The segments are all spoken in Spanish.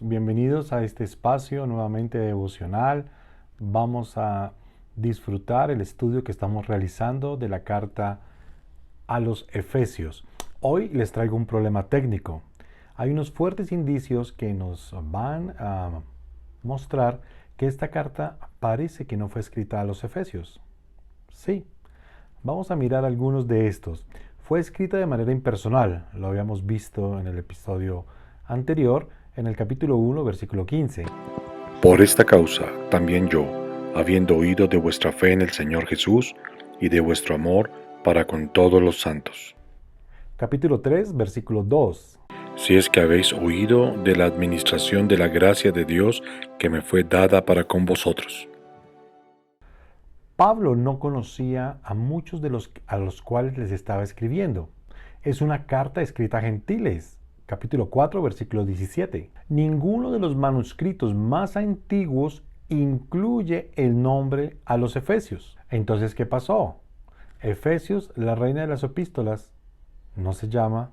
bienvenidos a este espacio nuevamente devocional. Vamos a disfrutar el estudio que estamos realizando de la carta a los Efesios. Hoy les traigo un problema técnico. Hay unos fuertes indicios que nos van a mostrar que esta carta parece que no fue escrita a los Efesios. Sí, vamos a mirar algunos de estos. Fue escrita de manera impersonal, lo habíamos visto en el episodio anterior, en el capítulo 1, versículo 15. Por esta causa, también yo, habiendo oído de vuestra fe en el Señor Jesús y de vuestro amor para con todos los santos. Capítulo 3, versículo 2. Si es que habéis oído de la administración de la gracia de Dios que me fue dada para con vosotros. Pablo no conocía a muchos de los a los cuales les estaba escribiendo. Es una carta escrita a gentiles. Capítulo 4, versículo 17. Ninguno de los manuscritos más antiguos incluye el nombre a los Efesios. Entonces, ¿qué pasó? Efesios, la reina de las epístolas, no se llama,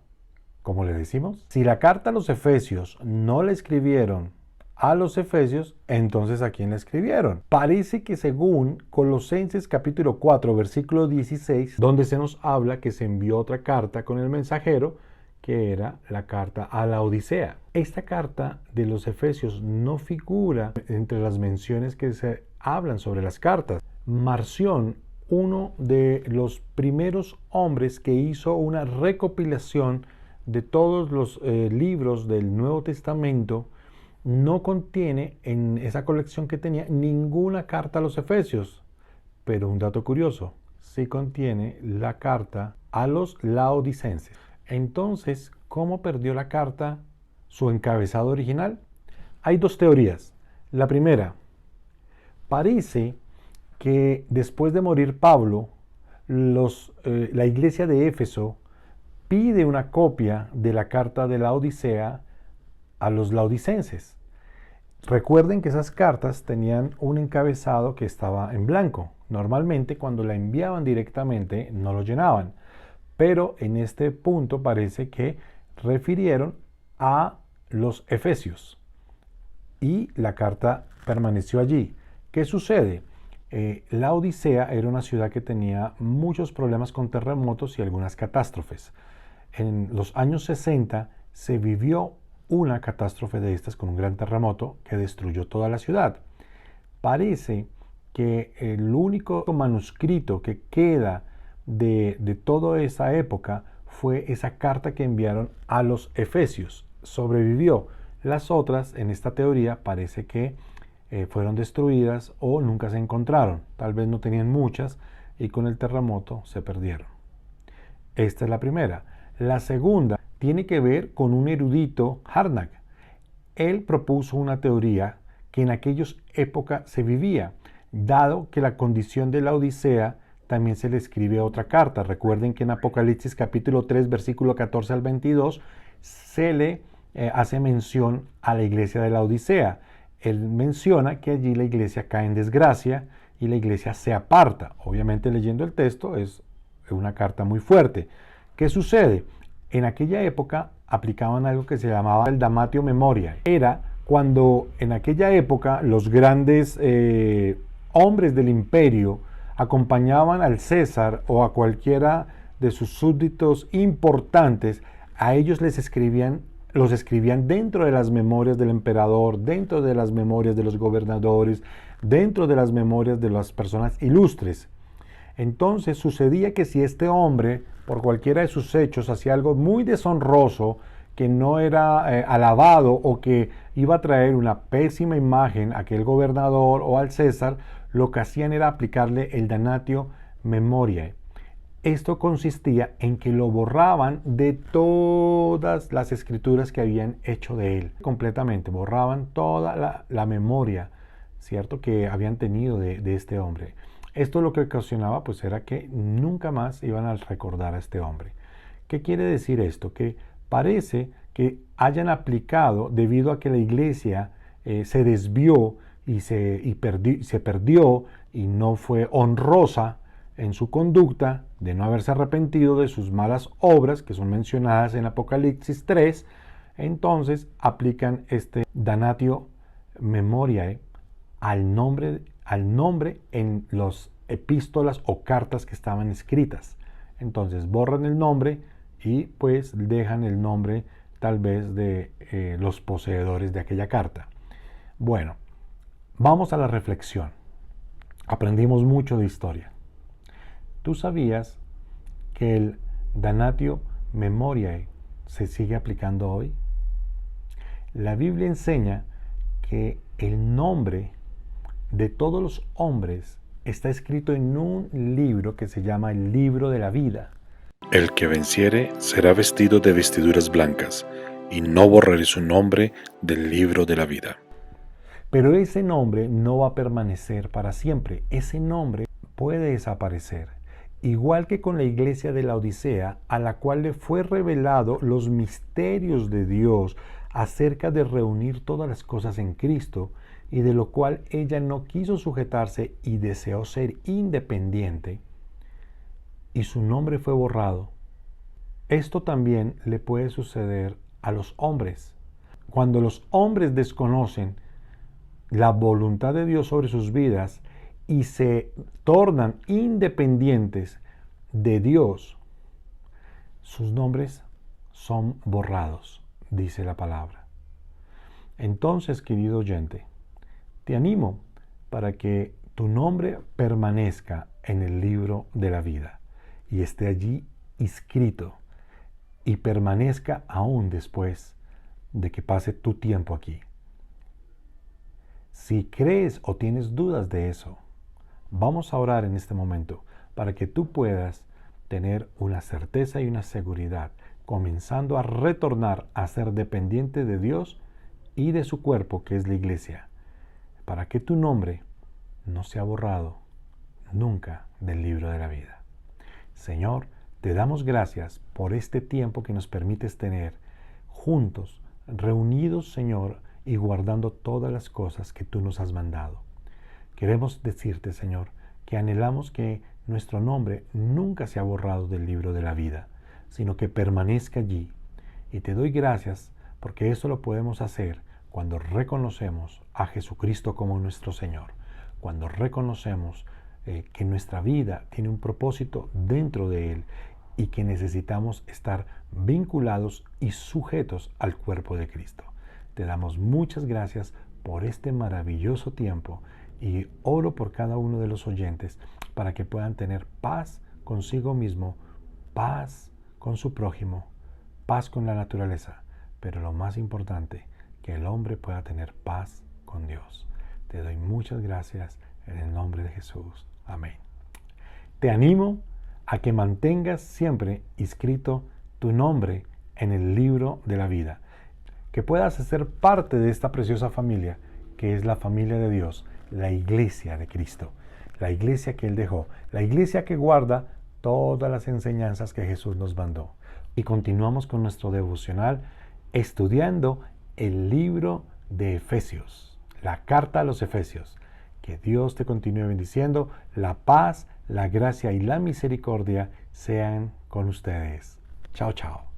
¿cómo le decimos? Si la carta a los Efesios no la escribieron a los Efesios, entonces ¿a quién la escribieron? Parece que según Colosenses capítulo 4, versículo 16, donde se nos habla que se envió otra carta con el mensajero, que era la carta a la Odisea. Esta carta de los Efesios no figura entre las menciones que se hablan sobre las cartas. Marción, uno de los primeros hombres que hizo una recopilación de todos los libros del Nuevo Testamento, no contiene en esa colección que tenía ninguna carta a los Efesios. Pero un dato curioso, sí contiene la carta a los laodicenses. Entonces, ¿cómo perdió la carta su encabezado original? Hay dos teorías. La primera, parece que después de morir Pablo, la iglesia de Éfeso pide una copia de la carta de la Odisea a los laodicenses. Recuerden que esas cartas tenían un encabezado que estaba en blanco. Normalmente cuando la enviaban directamente no lo llenaban. Pero en este punto parece que refirieron a los Efesios y la carta permaneció allí. ¿Qué sucede? La Odisea era una ciudad que tenía muchos problemas con terremotos y algunas catástrofes. En los años 60 se vivió una catástrofe de estas con un gran terremoto que destruyó toda la ciudad. Parece que el único manuscrito que queda de toda esa época fue esa carta que enviaron a los Efesios. Sobrevivió. Las otras, en esta teoría, parece que fueron destruidas o nunca se encontraron. Tal vez no tenían muchas y con el terremoto se perdieron. Esta es la primera. La segunda tiene que ver con un erudito, Harnack. Él propuso una teoría que en aquellas épocas se vivía, dado que la condición de la Odisea también se le escribe otra carta. Recuerden que en Apocalipsis capítulo 3, versículo 14 al 22, se le hace mención a la iglesia de la Odisea. Él menciona que allí la iglesia cae en desgracia y la iglesia se aparta. Obviamente leyendo el texto es una carta muy fuerte. ¿Qué sucede? En aquella época aplicaban algo que se llamaba el damatio memoriae. Era cuando en aquella época los grandes hombres del imperio acompañaban al César o a cualquiera de sus súbditos importantes, a ellos los escribían dentro de las memorias del emperador, dentro de las memorias de los gobernadores, dentro de las memorias de las personas ilustres. Entonces sucedía que si este hombre, por cualquiera de sus hechos, hacía algo muy deshonroso, que no era alabado o que iba a traer una pésima imagen a aquel gobernador o al César, lo que hacían era aplicarle el damnatio memoriae. Esto consistía en que lo borraban de todas las escrituras que habían hecho de él. Completamente, borraban toda la memoria, ¿cierto?, que habían tenido de este hombre. Esto lo que ocasionaba pues era que nunca más iban a recordar a este hombre. ¿Qué quiere decir esto? Que parece que hayan aplicado, debido a que la iglesia se desvió y se perdió y no fue honrosa en su conducta de no haberse arrepentido de sus malas obras que son mencionadas en Apocalipsis 3, Entonces aplican este Damnatio Memoriae al nombre en las epístolas o cartas que estaban escritas. Entonces borran el nombre y pues dejan el nombre tal vez de los poseedores de aquella carta. Bueno, vamos a la reflexión. Aprendimos mucho de historia. ¿Tú sabías que el Damnatio Memoriae se sigue aplicando hoy? La Biblia enseña que el nombre de todos los hombres está escrito en un libro que se llama el libro de la vida. El que venciere será vestido de vestiduras blancas, y no borraré su nombre del libro de la vida. Pero ese nombre no va a permanecer para siempre. Ese nombre puede desaparecer. Igual que con la iglesia de la Odisea, a la cual le fue revelado los misterios de Dios acerca de reunir todas las cosas en Cristo, y de lo cual ella no quiso sujetarse y deseó ser independiente, y su nombre fue borrado. Esto también le puede suceder a los hombres. Cuando los hombres desconocen la voluntad de Dios sobre sus vidas y se tornan independientes de Dios, sus nombres son borrados, dice la palabra. Entonces, querido oyente, te animo para que tu nombre permanezca en el libro de la vida y esté allí inscrito y permanezca aún después de que pase tu tiempo aquí. Si crees o tienes dudas de eso, vamos a orar en este momento para que tú puedas tener una certeza y una seguridad, comenzando a retornar a ser dependiente de Dios y de su cuerpo, que es la iglesia, para que tu nombre no sea borrado nunca del libro de la vida. Señor, te damos gracias por este tiempo que nos permites tener juntos, reunidos, Señor, y guardando todas las cosas que tú nos has mandado. Queremos decirte, Señor, que anhelamos que nuestro nombre nunca sea borrado del libro de la vida, sino que permanezca allí. Y te doy gracias porque eso lo podemos hacer cuando reconocemos a Jesucristo como nuestro Señor, cuando reconocemos que nuestra vida tiene un propósito dentro de Él y que necesitamos estar vinculados y sujetos al cuerpo de Cristo. Te damos muchas gracias por este maravilloso tiempo y oro por cada uno de los oyentes para que puedan tener paz consigo mismo, paz con su prójimo, paz con la naturaleza, pero lo más importante, que el hombre pueda tener paz con Dios. Te doy muchas gracias en el nombre de Jesús. Amén. Te animo a que mantengas siempre inscrito tu nombre en el libro de la vida, que puedas ser parte de esta preciosa familia que es la familia de Dios, la iglesia de Cristo, la iglesia que Él dejó, la iglesia que guarda todas las enseñanzas que Jesús nos mandó. Y continuamos con nuestro devocional estudiando el libro de Efesios, la carta a los Efesios. Que Dios te continúe bendiciendo, la paz, la gracia y la misericordia sean con ustedes. Chao, chao.